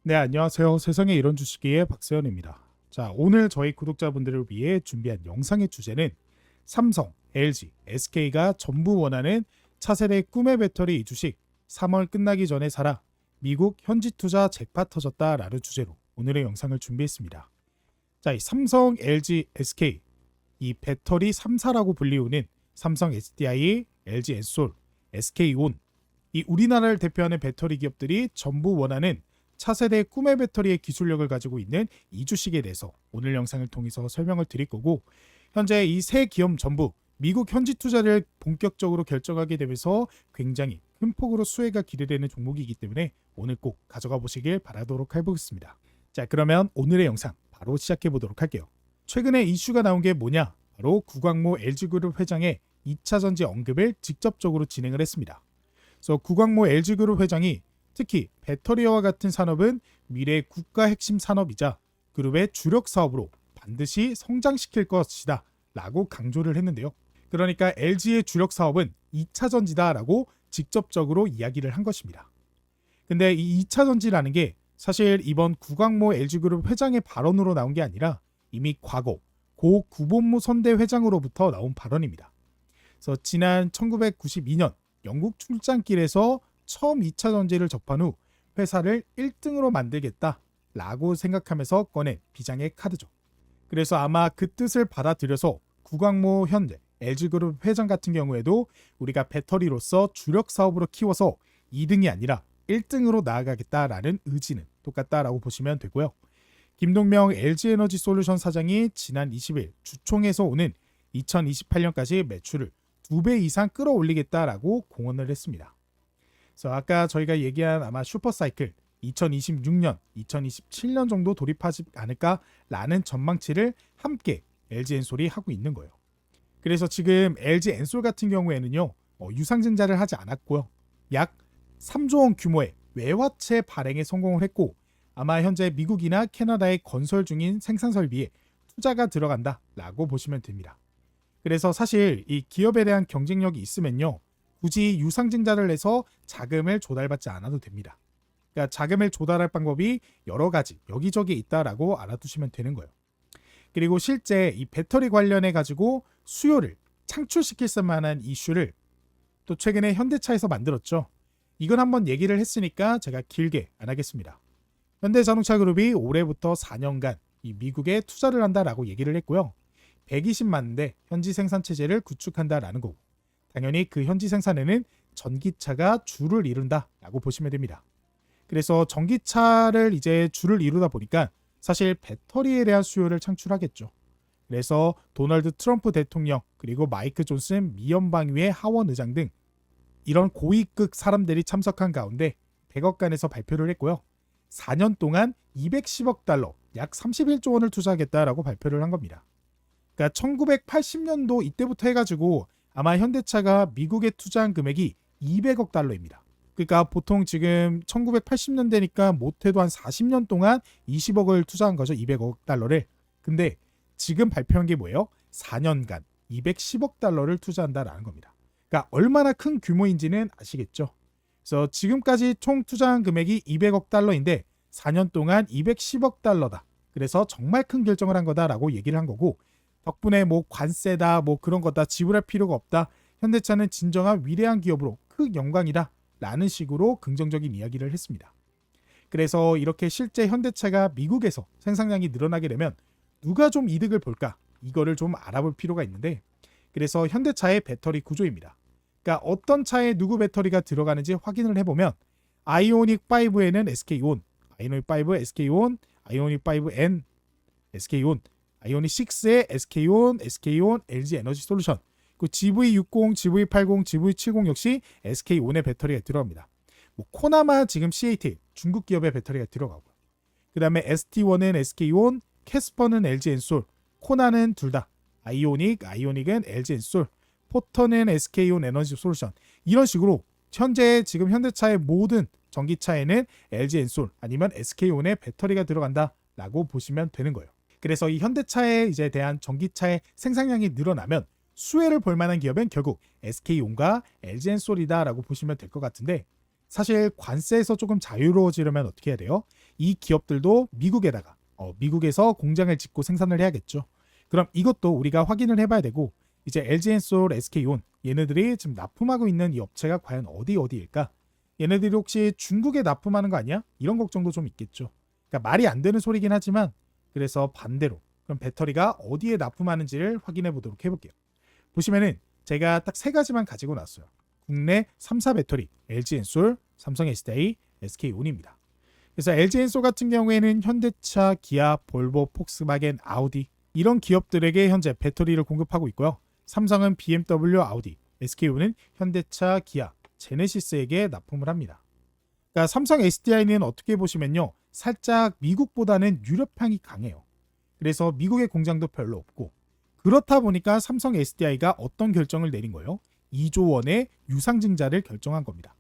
네, 안녕하세요. 세상에 이런 주식의 박세현입니다. 자, 오늘 저희 구독자분들을 위해 준비한 영상의 주제는 삼성, LG, SK가 전부 원하는 차세대 꿈의 배터리 이 주식 3월 끝나기 전에 사라. 미국 현지 투자 잭팟 터졌다라는 주제로 오늘의 영상을 준비했습니다. 자, 이 삼성, LG, SK 이 배터리 3사라고 불리우는 삼성 SDI, LG 엔솔, SK온 이 우리나라를 대표하는 배터리 기업들이 전부 원하는 차세대 꿈의 배터리의 기술력을 가지고 있는 이 주식에 대해서 오늘 영상을 통해서 설명을 드릴 거고, 현재 이 세 기업 전부 미국 현지 투자를 본격적으로 결정하게 되면서 굉장히 큰 폭으로 수혜가 기대되는 종목이기 때문에 오늘 꼭 가져가 보시길 바라도록 해보겠습니다. 자, 그러면 오늘의 영상 바로 시작해 보도록 할게요. 최근에 이슈가 나온 게 뭐냐? 바로 구광모 LG그룹 회장의 2차 전지 언급을 직접적으로 진행을 했습니다. 그래서 구광모 LG그룹 회장이 특히 배터리와 같은 산업은 미래 국가 핵심 산업이자 그룹의 주력 사업으로 반드시 성장시킬 것이다 라고 강조를 했는데요. 그러니까 LG의 주력 사업은 2차 전지다 라고 직접적으로 이야기를 한 것입니다. 근데 이 2차 전지라는 게 사실 이번 구광모 LG그룹 회장의 발언으로 나온 게 아니라 이미 과거 고 구본무 선대 회장으로부터 나온 발언입니다. 그래서 지난 1992년 영국 출장길에서 처음 2차 전지를 접한 후 회사를 1등으로 만들겠다라고 생각하면서 꺼낸 비장의 카드죠. 그래서 아마 그 뜻을 받아들여서 구광모 현재 LG그룹 회장 같은 경우에도 우리가 배터리로서 주력 사업으로 키워서 2등이 아니라 1등으로 나아가겠다라는 의지는 똑같다라고 보시면 되고요. 김동명 LG에너지솔루션 사장이 지난 20일 주총에서 오는 2028년까지 매출을 2배 이상 끌어올리겠다라고 공언을 했습니다. 그래서 아까 저희가 얘기한 아마 슈퍼사이클 2026년, 2027년 정도 돌입하지 않을까라는 전망치를 함께 LG엔솔이 하고 있는 거예요. 그래서 지금 LG엔솔 같은 경우에는요, 유상증자를 하지 않았고요. 약 3조 원 규모의 외화채 발행에 성공을 했고, 아마 현재 미국이나 캐나다에 건설 중인 생산 설비에 투자가 들어간다라고 보시면 됩니다. 그래서 사실 이 기업에 대한 경쟁력이 있으면요, 굳이 유상증자를 해서 자금을 조달받지 않아도 됩니다. 그러니까 자금을 조달할 방법이 여러 가지 여기저기 있다라고 알아두시면 되는 거예요. 그리고 실제 이 배터리 관련해 가지고 수요를 창출시킬 만한 이슈를 또 최근에 현대차에서 만들었죠. 이건 한번 얘기를 했으니까 제가 길게 안 하겠습니다. 현대자동차 그룹이 올해부터 4년간 이 미국에 투자를 한다라고 얘기를 했고요. 120만 대 현지 생산 체제를 구축한다라는 거고, 당연히 그 현지 생산에는 전기차가 주를 이룬다라고 보시면 됩니다. 그래서 전기차를 이제 주를 이루다 보니까 사실 배터리에 대한 수요를 창출하겠죠. 그래서 도널드 트럼프 대통령 그리고 마이크 존슨 미 연방의회 하원 의장 등 이런 고위급 사람들이 참석한 가운데 100억 간에서 발표를 했고요. 4년 동안 210억 달러, 약 31조 원을 투자하겠다라고 발표를 한 겁니다. 그러니까 1980년도 이때부터 해가지고 아마 현대차가 미국에 투자한 금액이 200억 달러입니다. 그러니까 보통 지금 1980년대니까 못해도 한 40년 동안 20억을 투자한 거죠. 200억 달러를. 근데 지금 발표한 게 뭐예요? 4년간 210억 달러를 투자한다라는 겁니다. 그러니까 얼마나 큰 규모인지는 아시겠죠? 그래서 지금까지 총 투자한 금액이 200억 달러인데 4년 동안 210억 달러다. 그래서 정말 큰 결정을 한 거다라고 얘기를 한 거고, 덕분에 뭐 관세다 뭐 그런 거다 지불할 필요가 없다, 현대차는 진정한 위대한 기업으로 큰 영광이다 라는 식으로 긍정적인 이야기를 했습니다. 그래서 이렇게 실제 현대차가 미국에서 생산량이 늘어나게 되면 누가 좀 이득을 볼까, 이거를 좀 알아볼 필요가 있는데, 그래서 현대차의 배터리 구조입니다. 그러니까 어떤 차에 누구 배터리가 들어가는지 확인을 해보면 아이오닉 5에는 SK온, 아이오닉 5 SK온, 아이오닉 5N SK온, 아이오닉 6에 SK온, SK온, LG에너지솔루션, 그 GV60, GV80, GV70 역시 SK온의 배터리가 들어갑니다. 뭐 코나마 지금 CAT 중국 기업의 배터리가 들어가고, 그 다음에 ST1은 SK온, 캐스퍼는 LG엔솔, 코나는 둘 다 아이오닉은 LG엔솔, 포터는 SK온 에너지솔루션, 이런 식으로 현재 지금 현대차의 모든 전기차에는 LG엔솔 아니면 SK온의 배터리가 들어간다라고 보시면 되는 거예요. 그래서 이 현대차에 이제 대한 전기차의 생산량이 늘어나면 수혜를 볼 만한 기업은 결국 SK온과 LG엔솔이다라고 보시면 될 것 같은데, 사실 관세에서 조금 자유로워지려면 어떻게 해야 돼요? 이 기업들도 미국에다가 미국에서 공장을 짓고 생산을 해야겠죠. 그럼 이것도 우리가 확인을 해봐야 되고 이제 LG엔솔, SK온 얘네들이 지금 납품하고 있는 이 업체가 과연 어디일까? 얘네들이 혹시 중국에 납품하는 거 아니야? 이런 걱정도 좀 있겠죠. 그러니까 말이 안 되는 소리긴 하지만 그래서 반대로 그럼 배터리가 어디에 납품하는지를 확인해 보도록 해볼게요. 보시면은 제가 딱 세 가지만 가지고 나왔어요. 국내 3사 배터리 LG엔솔, 삼성 SDI, SK온입니다. 그래서 LG엔솔 같은 경우에는 현대차, 기아, 볼보, 폭스바겐, 아우디 이런 기업들에게 현재 배터리를 공급하고 있고요. 삼성은 BMW, 아우디, SK온은 현대차, 기아, 제네시스에게 납품을 합니다. 그러니까 삼성 SDI는 어떻게 보시면요. 살짝 미국보다는 유럽향이 강해요. 그래서 미국의 공장도 별로 없고 그렇다 보니까 삼성 SDI가 어떤 결정을 내린 거예요? 2조 원의 유상증자를 결정한 겁니다.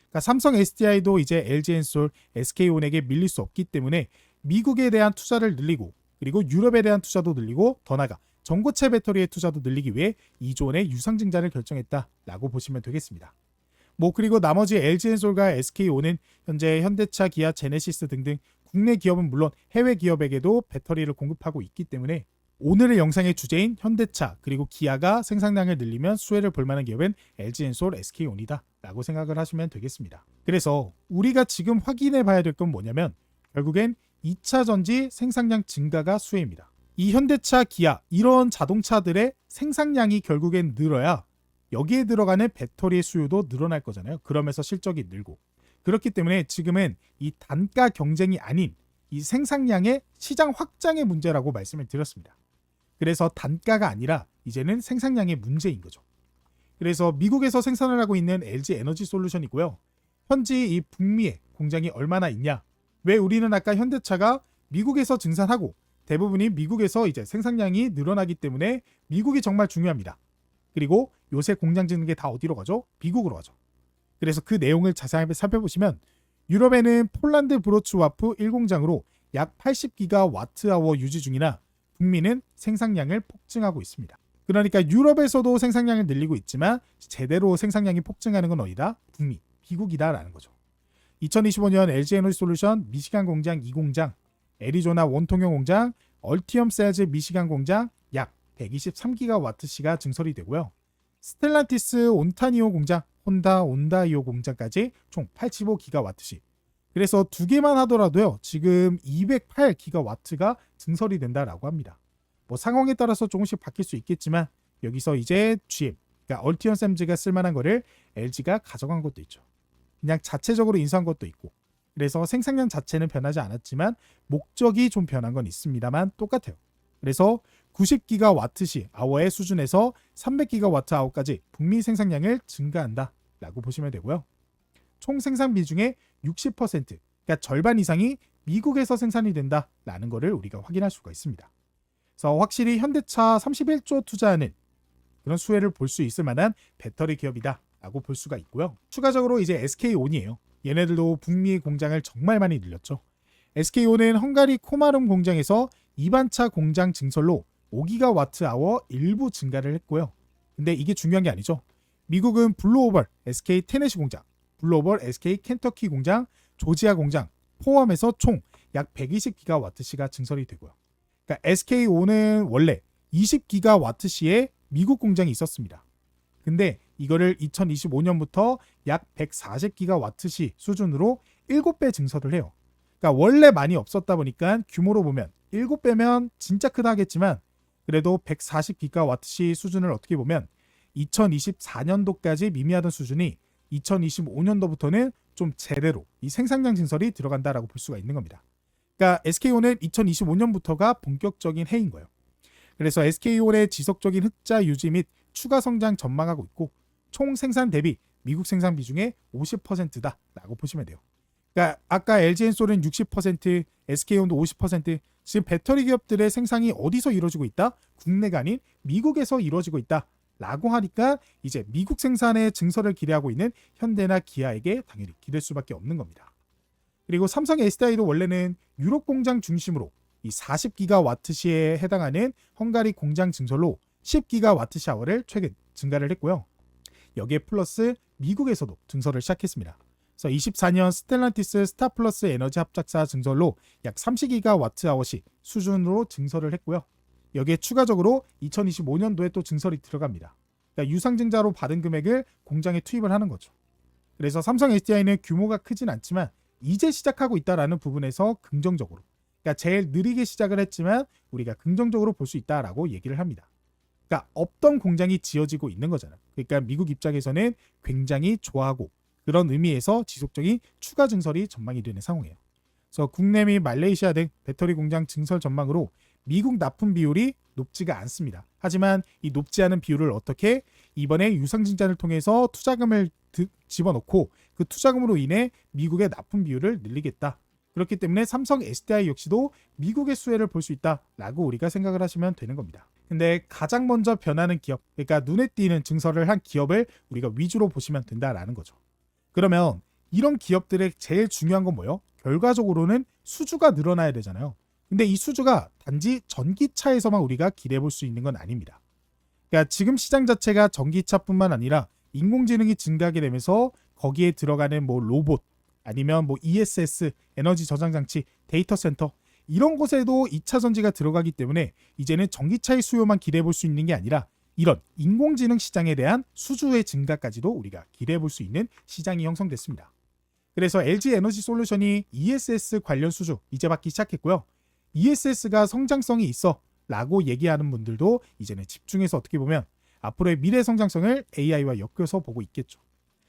그러니까 삼성 SDI도 이제 LG엔솔, SK온에게 밀릴 수 없기 때문에 미국에 대한 투자를 늘리고 그리고 유럽에 대한 투자도 늘리고 더 나아가 전고체 배터리의 투자도 늘리기 위해 2조 원의 유상증자를 결정했다라고 보시면 되겠습니다. 그리고 나머지 LG엔솔과 SK온은 현재 현대차, 기아, 제네시스 등등 국내 기업은 물론 해외 기업에게도 배터리를 공급하고 있기 때문에 오늘의 영상의 주제인 현대차 그리고 기아가 생산량을 늘리면 수혜를 볼 만한 기업은 LG엔솔, SK온이다 라고 생각을 하시면 되겠습니다. 그래서 우리가 지금 확인해 봐야 될 건 뭐냐면 결국엔 2차 전지 생산량 증가가 수혜입니다. 이 현대차, 기아 이런 자동차들의 생산량이 결국엔 늘어야 여기에 들어가는 배터리의 수요도 늘어날 거잖아요. 그러면서 실적이 늘고 그렇기 때문에 지금은 이 단가 경쟁이 아닌 이 생산량의 시장 확장의 문제라고 말씀을 드렸습니다. 그래서 단가가 아니라 이제는 생산량의 문제인 거죠. 그래서 미국에서 생산을 하고 있는 LG 에너지 솔루션이고요. 현지 이 북미에 공장이 얼마나 있냐? 왜 우리는 아까 현대차가 미국에서 증산하고 대부분이 미국에서 이제 생산량이 늘어나기 때문에 미국이 정말 중요합니다. 그리고 요새 공장 짓는 게 다 어디로 가죠? 미국으로 가죠. 그래서 그 내용을 자세하게 살펴보시면 유럽에는 폴란드 브로츠와프 1공장으로 약 80기가와트아워 유지 중이나 북미는 생산량을 폭증하고 있습니다. 그러니까 유럽에서도 생산량을 늘리고 있지만 제대로 생산량이 폭증하는 건 어디다? 북미, 미국이다라는 거죠. 2025년 LG에너지솔루션 미시간 공장 2공장, 애리조나 원통형 공장, 얼티엄 셀즈 미시간 공장 약 123기가와트시가 증설이 되고요. 스텔란티스 온타니오 공장, 혼다 온다이오 공장까지 총 85기가와트시. 그래서 두 개만 하더라도요. 지금 208기가와트가 증설이 된다라고 합니다. 상황에 따라서 조금씩 바뀔 수 있겠지만 여기서 이제 GM, 그러니까 얼티엄 셀즈가 쓸만한 거를 LG가 가져간 것도 있죠. 그냥 자체적으로 인수한 것도 있고 그래서 생산량 자체는 변하지 않았지만 목적이 좀 변한 건 있습니다만 똑같아요. 그래서 90기가와트시 아워의 수준에서 300기가와트 아워까지 북미 생산량을 증가한다라고 보시면 되고요. 총 생산 비중의 60%, 그러니까 절반 이상이 미국에서 생산이 된다라는 것을 우리가 확인할 수가 있습니다. 그래서 확실히 현대차 31조 투자하는 그런 수혜를 볼 수 있을 만한 배터리 기업이다라고 볼 수가 있고요. 추가적으로 이제 SK온이에요. 얘네들도 북미 공장을 정말 많이 늘렸죠. SK온은 헝가리 코마름 공장에서 2반차 공장 증설로 5기가와트아워 일부 증가를 했고요. 근데 이게 중요한 게 아니죠. 미국은 블루오벌 SK 테네시 공장, 블루오벌 SK 켄터키 공장, 조지아 공장 포함해서 총 약 120기가와트시가 증설이 되고요. 그러니까 SK온은 원래 20기가와트시의 미국 공장이 있었습니다. 근데 이거를 2025년부터 약 140기가와트시 수준으로 7배 증설을 해요. 그러니까 원래 많이 없었다 보니까 규모로 보면 7배면 진짜 크다 하겠지만 그래도 140기가와트시 수준을 어떻게 보면 2024년도까지 미미하던 수준이 2025년도부터는 좀 제대로 이 생산량 증설이 들어간다라고 볼 수가 있는 겁니다. 그러니까 SK온은 2025년부터가 본격적인 해인 거예요. 그래서 SK온의 지속적인 흑자 유지 및 추가 성장 전망하고 있고 총 생산 대비 미국 생산 비중의 50%다라고 보시면 돼요. 그러니까 아까 LG엔솔은 60%, SK온도 50%, 지금 배터리 기업들의 생산이 어디서 이루어지고 있다? 국내가 아닌 미국에서 이루어지고 있다라고 하니까 이제 미국 생산의 증설을 기대하고 있는 현대나 기아에게 당연히 기댈 수밖에 없는 겁니다. 그리고 삼성 SDI도 원래는 유럽 공장 중심으로 이 40기가와트시에 해당하는 헝가리 공장 증설로 10기가와트시아워를 최근 증가를 했고요. 여기에 플러스 미국에서도 증설을 시작했습니다. 그래서 24년 스텔란티스 스타플러스 에너지 합작사 증설로 약 30GWh 수준으로 증설을 했고요. 여기에 추가적으로 2025년도에 또 증설이 들어갑니다. 그러니까 유상증자로 받은 금액을 공장에 투입을 하는 거죠. 그래서 삼성 SDI는 규모가 크진 않지만 이제 시작하고 있다라는 부분에서 긍정적으로, 그러니까 제일 느리게 시작을 했지만 우리가 긍정적으로 볼 수 있다라고 얘기를 합니다. 그러니까 없던 공장이 지어지고 있는 거잖아요. 그러니까 미국 입장에서는 굉장히 좋아하고 그런 의미에서 지속적인 추가 증설이 전망이 되는 상황이에요. 그래서 국내 및 말레이시아 등 배터리 공장 증설 전망으로 미국 납품 비율이 높지가 않습니다. 하지만 이 높지 않은 비율을 어떻게 이번에 유상증자를 통해서 투자금을 집어넣고 그 투자금으로 인해 미국의 납품 비율을 늘리겠다. 그렇기 때문에 삼성 SDI 역시도 미국의 수혜를 볼 수 있다라고 우리가 생각을 하시면 되는 겁니다. 근데 가장 먼저 변하는 기업, 그러니까 눈에 띄는 증설을 한 기업을 우리가 위주로 보시면 된다라는 거죠. 그러면 이런 기업들의 제일 중요한 건 뭐예요? 결과적으로는 수주가 늘어나야 되잖아요. 근데 이 수주가 단지 전기차에서만 우리가 기대해 볼 수 있는 건 아닙니다. 그러니까 지금 시장 자체가 전기차뿐만 아니라 인공지능이 증가하게 되면서 거기에 들어가는 뭐 로봇 아니면 뭐 ESS, 에너지 저장 장치, 데이터 센터 이런 곳에도 2차 전지가 들어가기 때문에 이제는 전기차의 수요만 기대해 볼 수 있는 게 아니라 이런 인공지능 시장에 대한 수주의 증가까지도 우리가 기대해 볼 수 있는 시장이 형성됐습니다. 그래서 LG 에너지 솔루션이 ESS 관련 수주 이제 받기 시작했고요. ESS가 성장성이 있어 라고 얘기하는 분들도 이제는 집중해서 어떻게 보면 앞으로의 미래 성장성을 AI와 엮여서 보고 있겠죠.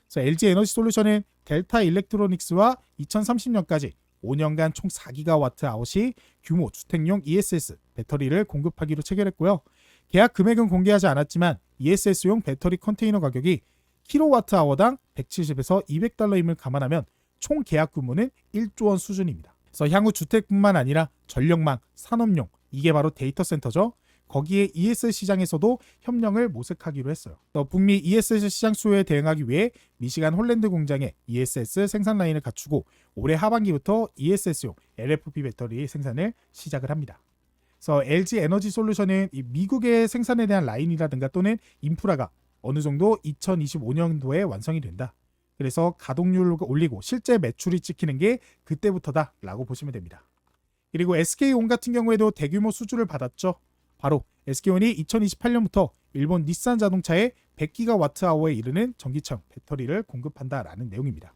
그래서 LG 에너지 솔루션은 델타 일렉트로닉스와 2030년까지 5년간 총 4GWh 규모 주택용 ESS 배터리를 공급하기로 체결했고요. 계약 금액은 공개하지 않았지만 ESS용 배터리 컨테이너 가격이 킬로와트아워당 170에서 200달러임을 감안하면 총 계약 규모는 1조 원 수준입니다. 그래서 향후 주택뿐만 아니라 전력망, 산업용, 이게 바로 데이터 센터죠. 거기에 ESS 시장에서도 협력을 모색하기로 했어요. 또 북미 ESS 시장 수요에 대응하기 위해 미시간 홀랜드 공장에 ESS 생산 라인을 갖추고 올해 하반기부터 ESS용 LFP 배터리 생산을 시작을 합니다. 그래서 LG 에너지 솔루션은 이 미국의 생산에 대한 라인이라든가 또는 인프라가 어느 정도 2025년도에 완성이 된다. 그래서 가동률을 올리고 실제 매출이 찍히는 게 그때부터다라고 보시면 됩니다. 그리고 SK온 같은 경우에도 대규모 수주를 받았죠. 바로 SK온이 2028년부터 일본 닛산 자동차에 100GWh에 이르는 전기차 배터리를 공급한다라는 내용입니다.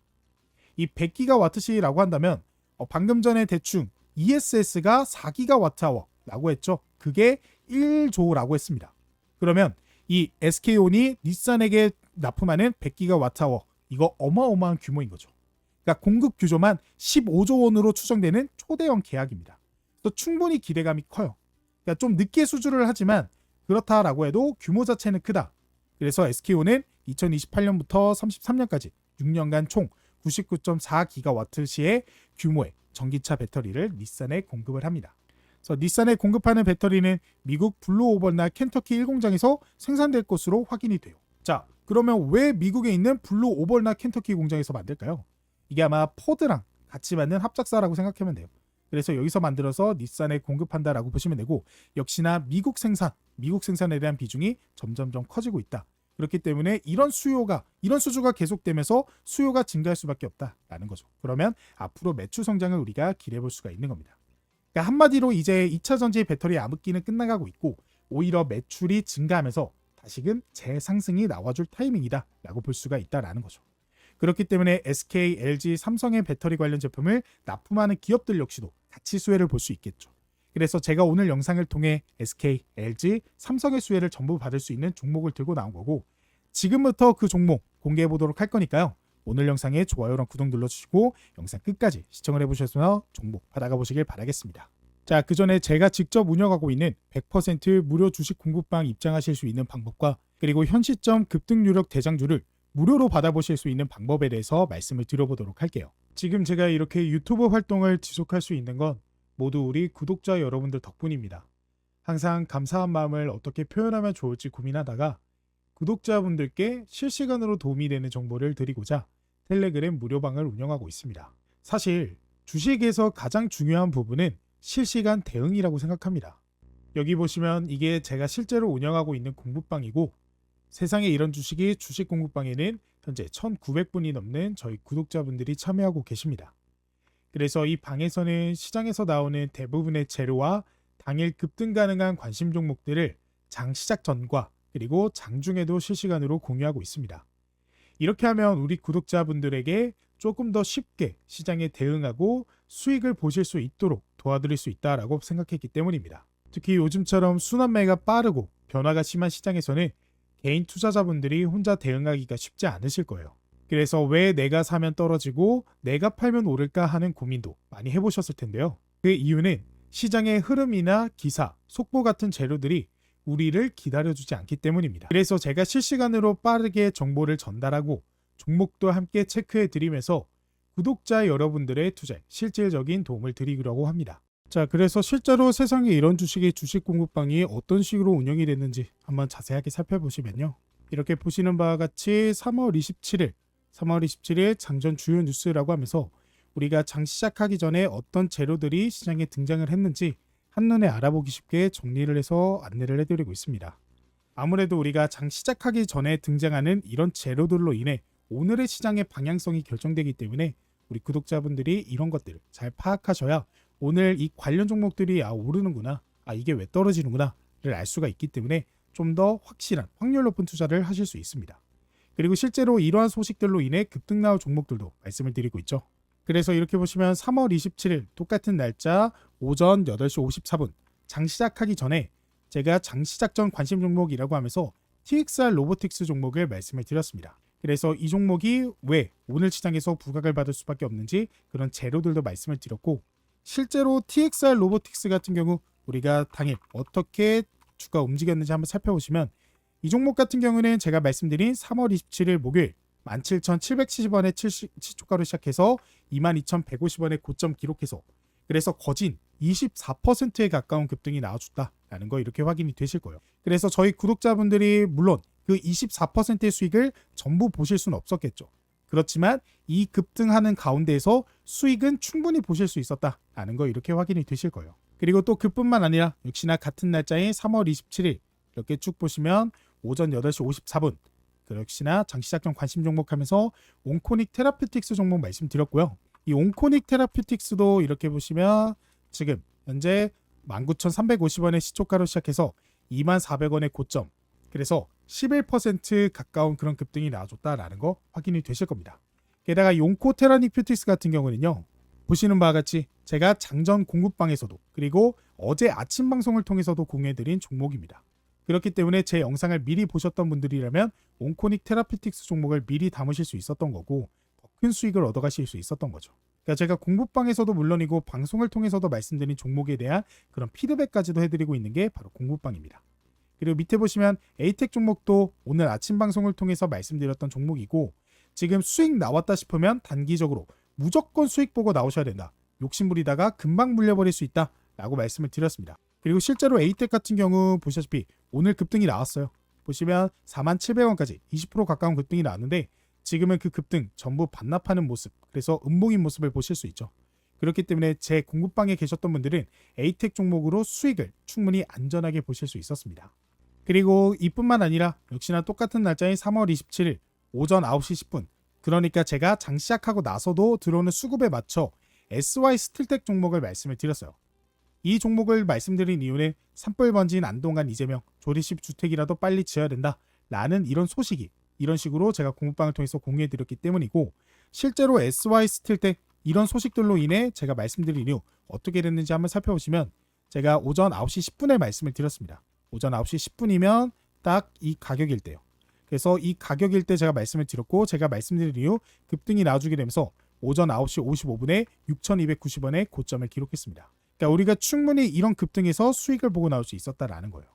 이 100GWh라고 한다면 방금 전에 대충 ESS가 4GWh라고 했죠. 그게 1조라고 했습니다. 그러면 이 SK온이 닛산에게 납품하는 100GWh 이거 어마어마한 규모인 거죠. 그러니까 공급 규모만 15조 원으로 추정되는 초대형 계약입니다. 또 충분히 기대감이 커요. 그러니까 좀 늦게 수주를 하지만 그렇다라고 해도 규모 자체는 크다. 그래서 SK온은 2028년부터 33년까지 6년간 총 99.4GWh의 규모의 전기차 배터리를 닛산에 공급을 합니다. 그래서 닛산에 공급하는 배터리는 미국 블루오벌나 켄터키 1공장에서 생산될 것으로 확인이 돼요. 자, 그러면 왜 미국에 있는 블루오벌나 켄터키 공장에서 만들까요? 이게 아마 포드랑 같이 만든 합작사라고 생각하면 돼요. 그래서 여기서 만들어서 닛산에 공급한다라고 보시면 되고 역시나 미국 생산에 대한 비중이 점점점 커지고 있다. 그렇기 때문에 이런 수주가 계속되면서 수요가 증가할 수밖에 없다라는 거죠. 그러면 앞으로 매출 성장을 우리가 기대해 볼 수가 있는 겁니다. 그러니까 한마디로 이제 2차 전지 배터리 암흑기는 끝나가고 있고 오히려 매출이 증가하면서 다시금 재상승이 나와줄 타이밍이다라고 볼 수가 있다라는 거죠. 그렇기 때문에 SK, LG, 삼성의 배터리 관련 제품을 납품하는 기업들 역시도 같이 수혜를 볼 수 있겠죠. 그래서 제가 오늘 영상을 통해 SK, LG, 삼성의 수혜를 전부 받을 수 있는 종목을 들고 나온 거고 지금부터 그 종목 공개해 보도록 할 거니까요. 오늘 영상에 좋아요랑 구독 눌러주시고 영상 끝까지 시청을 해보셔서 종목 받아가 보시길 바라겠습니다. 자, 그 전에 제가 직접 운영하고 있는 100% 무료 주식 공부방 입장하실 수 있는 방법과 그리고 현 시점 급등 유력 대장주를 무료로 받아보실 수 있는 방법에 대해서 말씀을 드려보도록 할게요. 지금 제가 이렇게 유튜브 활동을 지속할 수 있는 건 모두 우리 구독자 여러분들 덕분입니다. 항상 감사한 마음을 어떻게 표현하면 좋을지 고민하다가 구독자분들께 실시간으로 도움이 되는 정보를 드리고자 텔레그램 무료방을 운영하고 있습니다. 사실 주식에서 가장 중요한 부분은 실시간 대응이라고 생각합니다. 여기 보시면 이게 제가 실제로 운영하고 있는 공부방이고 세상에 이런 주식이 주식 공부방에는 현재 1,900분이 넘는 저희 구독자분들이 참여하고 계십니다. 그래서 이 방에서는 시장에서 나오는 대부분의 재료와 당일 급등 가능한 관심 종목들을 장 시작 전과 그리고 장중에도 실시간으로 공유하고 있습니다. 이렇게 하면 우리 구독자분들에게 조금 더 쉽게 시장에 대응하고 수익을 보실 수 있도록 도와드릴 수 있다라고 생각했기 때문입니다. 특히 요즘처럼 순환매가 빠르고 변화가 심한 시장에서는 개인 투자자분들이 혼자 대응하기가 쉽지 않으실 거예요. 그래서 왜 내가 사면 떨어지고 내가 팔면 오를까 하는 고민도 많이 해보셨을 텐데요. 그 이유는 시장의 흐름이나 기사, 속보 같은 재료들이 우리를 기다려주지 않기 때문입니다. 그래서 제가 실시간으로 빠르게 정보를 전달하고 종목도 함께 체크해 드리면서 구독자 여러분들의 투자에 실질적인 도움을 드리려고 합니다. 자, 그래서 실제로 세상에 이런 주식의 주식 공급방이 어떤 식으로 운영이 됐는지 한번 자세하게 살펴보시면요. 이렇게 보시는 바와 같이 3월 27일 장전 주요 뉴스라고 하면서 우리가 장 시작하기 전에 어떤 재료들이 시장에 등장을 했는지 한눈에 알아보기 쉽게 정리를 해서 안내를 해드리고 있습니다. 아무래도 우리가 장 시작하기 전에 등장하는 이런 재료들로 인해 오늘의 시장의 방향성이 결정되기 때문에 우리 구독자분들이 이런 것들을 잘 파악하셔야 오늘 이 관련 종목들이 오르는구나, 이게 왜 떨어지는구나를 알 수가 있기 때문에 좀 더 확실한 확률 높은 투자를 하실 수 있습니다. 그리고 실제로 이러한 소식들로 인해 급등 나올 종목들도 말씀을 드리고 있죠. 그래서 이렇게 보시면 3월 27일 똑같은 날짜 오전 8시 54분 장 시작하기 전에 제가 장 시작 전 관심 종목이라고 하면서 TXR 로보틱스 종목을 말씀을 드렸습니다. 그래서 이 종목이 왜 오늘 시장에서 부각을 받을 수밖에 없는지 그런 재료들도 말씀을 드렸고, 실제로 TXR 로보틱스 같은 경우 우리가 당일 어떻게 주가 움직였는지 한번 살펴보시면 이 종목 같은 경우는 제가 말씀드린 3월 27일 목요일 17,770원에 시초가로 시작해서 22,150원에 고점 기록해서 그래서 거진 24%에 가까운 급등이 나와줬다라는 거 이렇게 확인이 되실 거예요. 그래서 저희 구독자분들이 물론 그 24%의 수익을 전부 보실 수는 없었겠죠. 그렇지만 이 급등하는 가운데에서 수익은 충분히 보실 수 있었다라는 거 이렇게 확인이 되실 거예요. 그리고 또 그뿐만 아니라 역시나 같은 날짜인 3월 27일 이렇게 쭉 보시면 오전 8시 54분 역시나 장 시작 전 관심 종목 하면서 온코닉 테라퓨틱스 종목 말씀드렸고요. 이 온코닉 테라퓨틱스도 이렇게 보시면 지금 현재 19,350원의 시초가로 시작해서 24,400원의 고점, 그래서 11% 가까운 그런 급등이 나와줬다라는 거 확인이 되실 겁니다. 게다가 이 온코 테라니퓨틱스 같은 경우는요, 보시는 바와 같이 제가 장전 공급방에서도 그리고 어제 아침 방송을 통해서도 공유해드린 종목입니다. 그렇기 때문에 제 영상을 미리 보셨던 분들이라면 온코닉 테라피틱스 종목을 미리 담으실 수 있었던 거고 더 큰 수익을 얻어가실 수 있었던 거죠. 그러니까 제가 공부방에서도 물론이고 방송을 통해서도 말씀드린 종목에 대한 그런 피드백까지도 해드리고 있는 게 바로 공부방입니다. 그리고 밑에 보시면 에이텍 종목도 오늘 아침 방송을 통해서 말씀드렸던 종목이고, 지금 수익 나왔다 싶으면 단기적으로 무조건 수익 보고 나오셔야 된다, 욕심부리다가 금방 물려버릴 수 있다 라고 말씀을 드렸습니다. 그리고 실제로 에이텍 같은 경우 보시다시피 오늘 급등이 나왔어요. 보시면 47,000원까지 20% 가까운 급등이 나왔는데 지금은 그 급등 전부 반납하는 모습, 그래서 음봉인 모습을 보실 수 있죠. 그렇기 때문에 제 공급방에 계셨던 분들은 에이텍 종목으로 수익을 충분히 안전하게 보실 수 있었습니다. 그리고 이뿐만 아니라 역시나 똑같은 날짜인 3월 27일 오전 9시 10분, 그러니까 제가 장 시작하고 나서도 들어오는 수급에 맞춰 SY 스틸텍 종목을 말씀을 드렸어요. 이 종목을 말씀드린 이유는 산불 번진 안동간 이재명 조립식 주택이라도 빨리 지어야 된다 라는 이런 소식이 이런 식으로 제가 공부방을 통해서 공유해드렸기 때문이고, 실제로 SY 스틸텍 이런 소식들로 인해 제가 말씀드린 이유 어떻게 됐는지 한번 살펴보시면 제가 오전 9시 10분에 말씀을 드렸습니다. 오전 9시 10분이면 딱 이 가격일 때요. 그래서 이 가격일 때 제가 말씀을 드렸고, 제가 말씀드린 이유 급등이 나와주게 되면서 오전 9시 55분에 6,290원의 고점을 기록했습니다. 그러니까 우리가 충분히 이런 급등에서 수익을 보고 나올 수 있었다라는 거예요.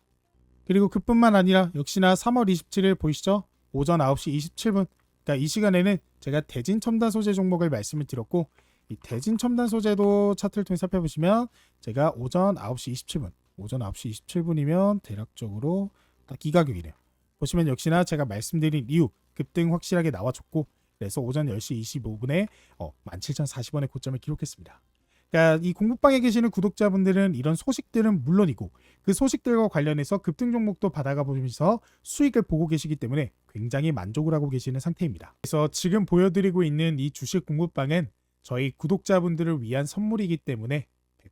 그리고 그뿐만 아니라 역시나 3월 27일 보이시죠? 오전 9시 27분, 그러니까 이 시간에는 제가 대진 첨단 소재 종목을 말씀을 드렸고, 이 대진 첨단 소재도 차트를 통해 살펴보시면 제가 오전 9시 27분이면 대략적으로 딱 이 가격이네요. 보시면 역시나 제가 말씀드린 이유 급등 확실하게 나와줬고, 그래서 오전 10시 25분에 17,040원의 고점을 기록했습니다. 그러니까 이 공부방에 계시는 구독자분들은 이런 소식들은 물론이고 그 소식들과 관련해서 급등 종목도 받아가 보면서 수익을 보고 계시기 때문에 굉장히 만족을 하고 계시는 상태입니다. 그래서 지금 보여드리고 있는 이 주식 공부방은 저희 구독자분들을 위한 선물이기 때문에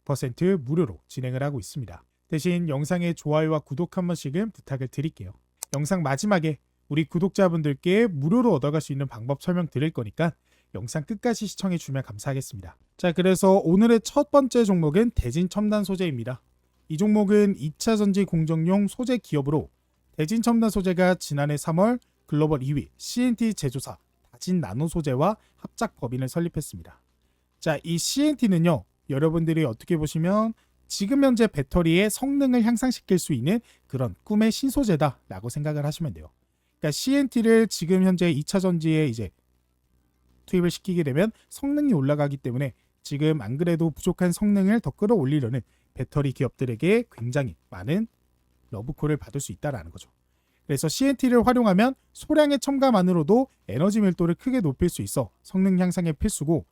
100% 무료로 진행을 하고 있습니다. 대신 영상의 좋아요와 구독 한 번씩은 부탁을 드릴게요. 영상 마지막에 우리 구독자분들께 무료로 얻어갈 수 있는 방법 설명 드릴 거니까 영상 끝까지 시청해 주면 감사하겠습니다. 자, 그래서 오늘의 첫 번째 종목은 대진첨단 소재입니다. 이 종목은 2차 전지 공정용 소재 기업으로 대진첨단 소재가 지난해 3월 글로벌 2위 CNT 제조사 다진나노소재와 합작 법인을 설립했습니다. 자, 이 CNT는요, 여러분들이 어떻게 보시면 지금 현재 배터리의 성능을 향상시킬 수 있는 그런 꿈의 신소재다라고 생각을 하시면 돼요. 그러니까 CNT를 지금 현재 2차 전지에 이제 투입을 시키게 되면 성능이 올라가기 때문에 지금 안 그래도 부족한 성능을 더 끌어올리려는 배터리 기업들에게 굉장히 많은 러브콜을 받을 수 있다라는 거죠. 그래서 CNT를 활용하면 소량의 첨가만으로도 에너지 밀도를 크게 높일 수 있어 성능 향상에 필수고,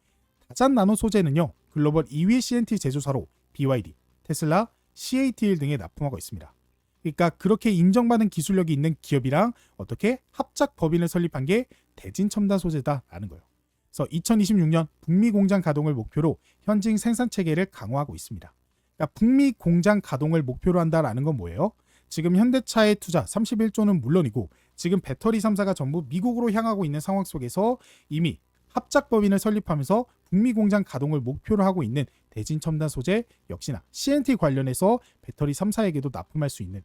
다잔 나노 소재는요, 글로벌 2위 CNT 제조사로 BYD, 테슬라, CATL 등에 납품하고 있습니다. 그러니까 그렇게 인정받은 기술력이 있는 기업이랑 어떻게 합작 법인을 설립한 게 대진첨단 소재다라는 거예요. 그래서 2026년 북미 공장 가동을 목표로 현직 생산 체계를 강화하고 있습니다. 그러니까 북미 공장 가동을 목표로 한다라는 건 뭐예요? 지금 현대차의 투자 31조는 물론이고 지금 배터리 3사가 전부 미국으로 향하고 있는 상황 속에서 이미 합작 법인을 설립하면서 북미 공장 가동을 목표로 하고 있는 대진첨단 소재 역시나 CNT 관련해서 배터리 3사에게도 납품할 수 있는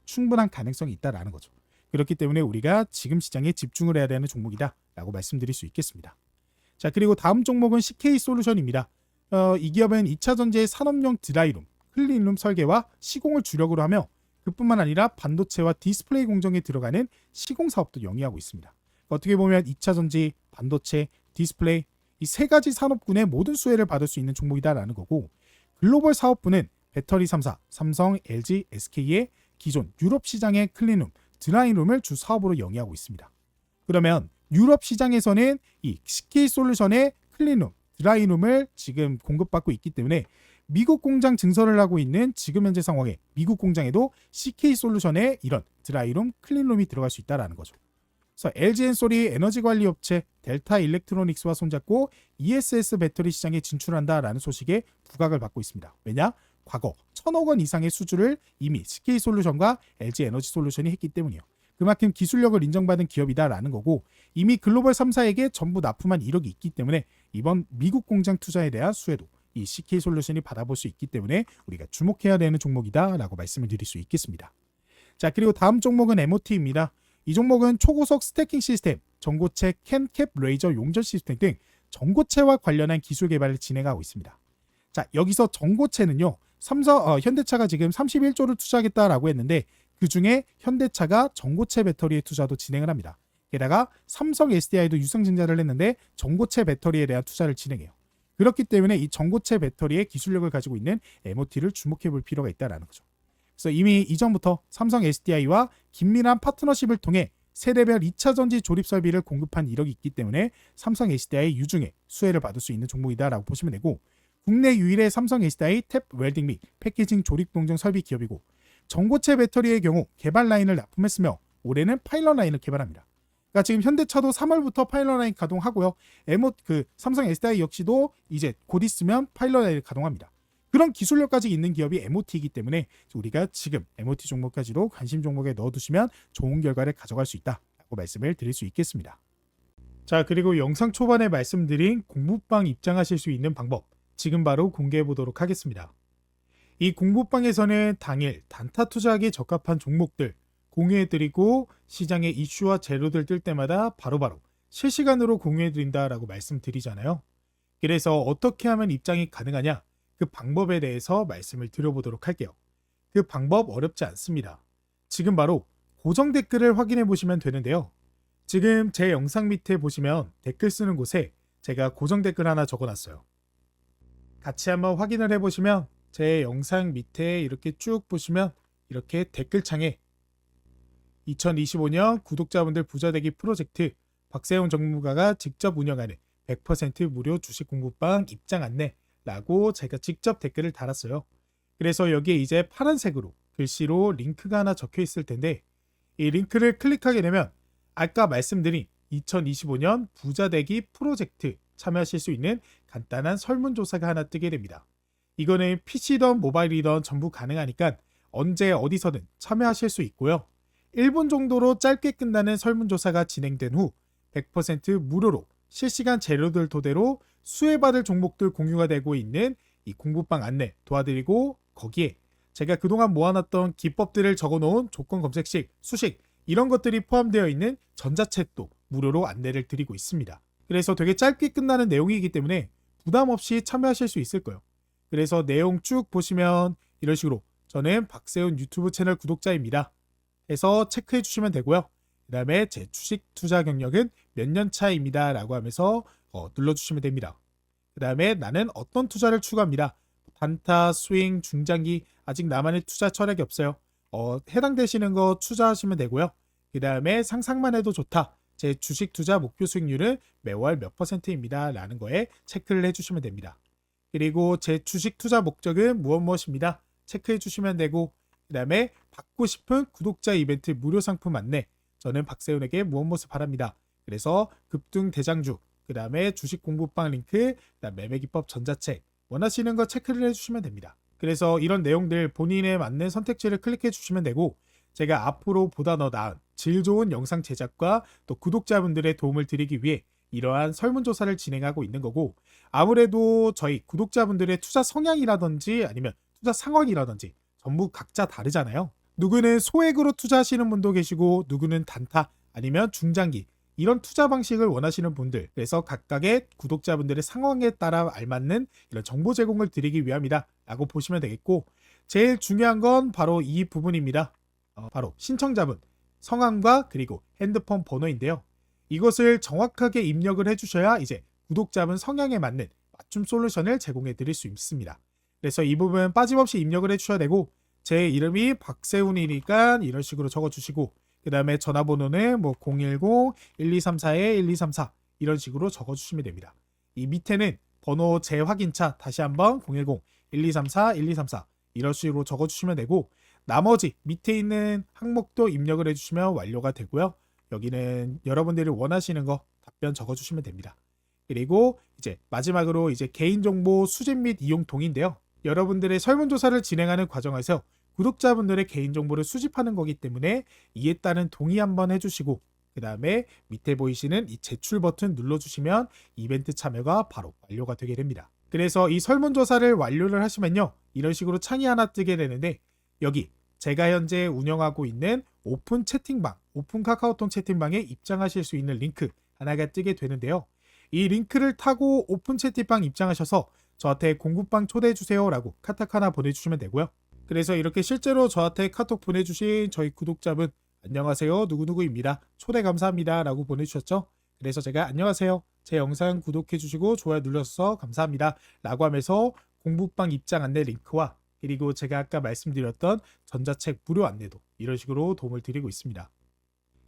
충분한 가능성이 있다라는 거죠. 그렇기 때문에 우리가 지금 시장에 집중을 해야 되는 종목이다라고 말씀드릴 수 있겠습니다. 자, 그리고 다음 종목은 CK솔루션입니다. 이 기업은 2차 전지의 산업용 드라이룸, 클린룸 설계와 시공을 주력으로 하며 그뿐만 아니라 반도체와 디스플레이 공정에 들어가는 시공 사업도 영위하고 있습니다. 어떻게 보면 2차 전지, 반도체, 디스플레이 이 세 가지 산업군의 모든 수혜를 받을 수 있는 종목이다라는 거고, 글로벌 사업부는 배터리 3사, 삼성, LG, SK의 기존 유럽 시장의 클린룸, 드라이룸을 주 사업으로 영위하고 있습니다. 그러면 유럽 시장에서는 이 CK솔루션의 클린룸, 드라이룸을 지금 공급받고 있기 때문에 미국 공장 증설을 하고 있는 지금 현재 상황에 미국 공장에도 CK솔루션의 이런 드라이룸, 클린룸이 들어갈 수 있다는 거죠. 그래서 LG엔솔이 에너지 관리 업체 델타 일렉트로닉스와 손잡고 ESS 배터리 시장에 진출한다라는 소식에 부각을 받고 있습니다. 왜냐? 과거 1,000억 원 이상의 수주를 이미 CK솔루션과 LG에너지솔루션이 했기 때문이에요. 그만큼 기술력을 인정받은 기업이다라는 거고, 이미 글로벌 3사에게 전부 납품한 이력이 있기 때문에 이번 미국 공장 투자에 대한 수혜도 이 CK솔루션이 받아볼 수 있기 때문에 우리가 주목해야 되는 종목이다라고 말씀을 드릴 수 있겠습니다. 자, 그리고 다음 종목은 MOT입니다. 이 종목은 초고속 스태킹 시스템, 전고체 캔캡 레이저 용절 시스템 등 전고체와 관련한 기술 개발을 진행하고 있습니다. 자, 여기서 전고체는요, 현대차가 지금 31조를 투자하겠다라고 했는데 그 중에 현대차가 전고체 배터리의 투자도 진행을 합니다. 게다가 삼성 SDI도 유상증자를 했는데 전고체 배터리에 대한 투자를 진행해요. 그렇기 때문에 이 전고체 배터리의 기술력을 가지고 있는 MOT를 주목해 볼 필요가 있다는 거죠. 그래서 이미 이전부터 삼성 SDI와 긴밀한 파트너십을 통해 세대별 2차 전지 조립 설비를 공급한 이력이 있기 때문에 삼성 SDI 유중에 수혜를 받을 수 있는 종목이다라고 보시면 되고, 국내 유일의 삼성 SDI 탭 웰딩 및 패키징 조립 공정 설비 기업이고, 전고체 배터리의 경우 개발 라인을 납품했으며 올해는 파일럿 라인을 개발합니다. 그러니까 지금 현대차도 3월부터 파일럿 라인 가동하고요. 삼성 SDI 역시도 이제 곧 있으면 파일럿 라인을 가동합니다. 그런 기술력까지 있는 기업이 MOT이기 때문에 우리가 지금 MOT 종목까지도 관심 종목에 넣어두시면 좋은 결과를 가져갈 수 있다라고 말씀을 드릴 수 있겠습니다. 자, 그리고 영상 초반에 말씀드린 공부방 입장하실 수 있는 방법 지금 바로 공개해 보도록 하겠습니다. 이 공부방에서는 당일 단타 투자하기에 적합한 종목들 공유해드리고 시장의 이슈와 재료들 뜰 때마다 바로바로 실시간으로 공유해드린다라고 말씀드리잖아요. 그래서 어떻게 하면 입장이 가능하냐? 그 방법에 대해서 말씀을 드려보도록 할게요. 그 방법 어렵지 않습니다. 지금 바로 고정 댓글을 확인해 보시면 되는데요. 지금 제 영상 밑에 보시면 댓글 쓰는 곳에 제가 고정 댓글 하나 적어놨어요. 같이 한번 확인을 해보시면 제 영상 밑에 이렇게 쭉 보시면 이렇게 댓글창에 2025년 구독자분들 부자되기 프로젝트 박세훈 전문가가 직접 운영하는 100% 무료 주식 공부방 입장 안내 라고 제가 직접 댓글을 달았어요. 그래서 여기에 이제 파란색으로 글씨로 링크가 하나 적혀 있을 텐데 이 링크를 클릭하게 되면 아까 말씀드린 2025년 부자되기 프로젝트 참여하실 수 있는 간단한 설문조사가 하나 뜨게 됩니다. 이거는 PC든 모바일이든 전부 가능하니까 언제 어디서든 참여하실 수 있고요. 1분 정도로 짧게 끝나는 설문조사가 진행된 후 100% 무료로 실시간 재료들 토대로 수혜받을 종목들 공유가 되고 있는 이 공부방 안내 도와드리고 거기에 제가 그동안 모아놨던 기법들을 적어놓은 조건 검색식, 수식 이런 것들이 포함되어 있는 전자책도 무료로 안내를 드리고 있습니다. 그래서 되게 짧게 끝나는 내용이기 때문에 부담 없이 참여하실 수 있을 거예요. 그래서 내용 쭉 보시면 이런 식으로 저는 박세훈 유튜브 채널 구독자입니다 해서 체크해 주시면 되고요. 그 다음에 제 주식 투자 경력은 몇 년 차입니다 라고 하면서 눌러주시면 됩니다. 그 다음에 나는 어떤 투자를 추구합니다. 단타, 스윙, 중장기 아직 나만의 투자 철학이 없어요. 해당되시는 거 투자하시면 되고요. 그 다음에 상상만 해도 좋다. 제 주식 투자 목표 수익률은 매월 몇 %입니다 라는 거에 체크를 해주시면 됩니다. 그리고 제 주식 투자 목적은 무엇입니다. 체크해 주시면 되고 그 다음에 받고 싶은 구독자 이벤트 무료 상품 안내 저는 박세훈에게 무엇 바랍니다. 그래서 급등 대장주 그 다음에 주식 공부방 링크 그다음 매매기법 전자책 원하시는 거 체크를 해주시면 됩니다. 그래서 이런 내용들 본인에 맞는 선택지를 클릭해 주시면 되고 제가 앞으로 보다 더 나은 질 좋은 영상 제작과 또 구독자분들의 도움을 드리기 위해 이러한 설문조사를 진행하고 있는 거고 아무래도 저희 구독자분들의 투자 성향이라든지 아니면 투자 상황이라든지 전부 각자 다르잖아요. 누구는 소액으로 투자하시는 분도 계시고 누구는 단타 아니면 중장기 이런 투자 방식을 원하시는 분들 그래서 각각의 구독자분들의 상황에 따라 알맞는 이런 정보 제공을 드리기 위함이다 라고 보시면 되겠고 제일 중요한 건 바로 이 부분입니다. 바로 신청자분 성함과 그리고 핸드폰 번호인데요. 이것을 정확하게 입력을 해주셔야 이제 구독자분 성향에 맞는 맞춤 솔루션을 제공해 드릴 수 있습니다. 그래서 이 부분 빠짐없이 입력을 해주셔야 되고 제 이름이 박세훈이니까 이런 식으로 적어주시고 그 다음에 전화번호는 010-1234-1234 이런 식으로 적어주시면 됩니다. 이 밑에는 번호 재확인차 다시 한번 010-1234-1234 이런 식으로 적어주시면 되고 나머지 밑에 있는 항목도 입력을 해주시면 완료가 되고요. 여기는 여러분들이 원하시는 거 답변 적어주시면 됩니다. 그리고 이제 마지막으로 이제 개인정보 수집 및 이용 동의인데요. 여러분들의 설문조사를 진행하는 과정에서 구독자분들의 개인정보를 수집하는 거기 때문에 이에 따른 동의 한번 해주시고 그 다음에 밑에 보이시는 이 제출 버튼 눌러주시면 이벤트 참여가 바로 완료가 되게 됩니다. 그래서 이 설문조사를 완료를 하시면요. 이런 식으로 창이 하나 뜨게 되는데 여기 제가 현재 운영하고 있는 오픈 채팅방, 오픈 카카오톡 채팅방에 입장하실 수 있는 링크 하나가 뜨게 되는데요. 이 링크를 타고 오픈 채팅방 입장하셔서 저한테 공부방 초대해주세요 라고 카톡 하나 보내주시면 되고요. 그래서 이렇게 실제로 저한테 카톡 보내주신 저희 구독자분 안녕하세요 누구누구입니다. 초대 감사합니다 라고 보내주셨죠. 그래서 제가 안녕하세요. 제 영상 구독해주시고 좋아요 눌러서 감사합니다 라고 하면서 공부방 입장 안내 링크와 그리고 제가 아까 말씀드렸던 전자책 무료 안내도 이런 식으로 도움을 드리고 있습니다.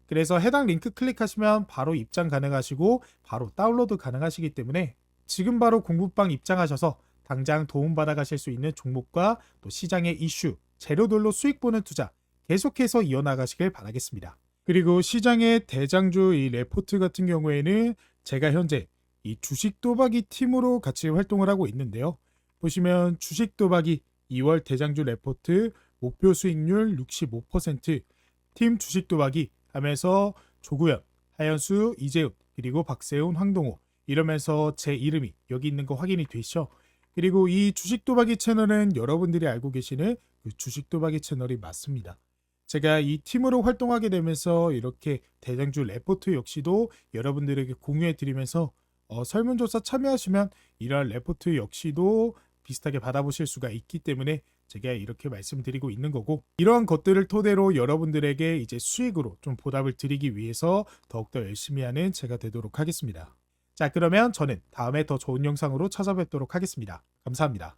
그래서 해당 링크 클릭하시면 바로 입장 가능하시고 바로 다운로드 가능하시기 때문에 지금 바로 공부방 입장하셔서 당장 도움받아 가실 수 있는 종목과 또 시장의 이슈, 재료들로 수익 보는 투자 계속해서 이어나가시길 바라겠습니다. 그리고 시장의 대장주 이 레포트 같은 경우에는 제가 현재 이 주식 도박이 팀으로 같이 활동을 하고 있는데요. 보시면 주식 도박이 2월 대장주 레포트 목표 수익률 65%, 팀 주식 도박이 하면서 조구현, 하현수, 이재훈, 그리고 박세훈, 황동호 이러면서 제 이름이 여기 있는 거 확인이 되시죠? 그리고 이 주식 도박이 채널은 여러분들이 알고 계시는 그 주식 도박이 채널이 맞습니다. 제가 이 팀으로 활동하게 되면서 이렇게 대장주 레포트 역시도 여러분들에게 공유해 드리면서 설문조사 참여하시면 이러한 레포트 역시도 비슷하게 받아보실 수가 있기 때문에 제가 이렇게 말씀드리고 있는 거고 이러한 것들을 토대로 여러분들에게 이제 수익으로 좀 보답을 드리기 위해서 더욱더 열심히 하는 제가 되도록 하겠습니다. 자, 그러면 저는 다음에 더 좋은 영상으로 찾아뵙도록 하겠습니다. 감사합니다.